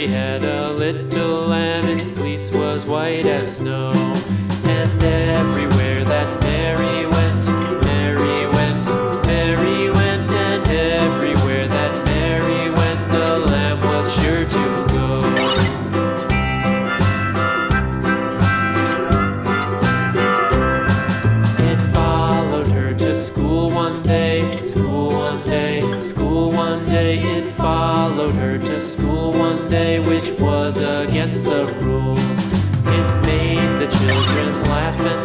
Mary had a little lamb, its fleece was white as snow. And everywhere that Mary went, Mary went, Mary went, and everywhere that Mary went, the lamb was sure to go. It followed her to school one day, school one day, school one day. It followed her to school one day, which was against the rules. It made the children laugh and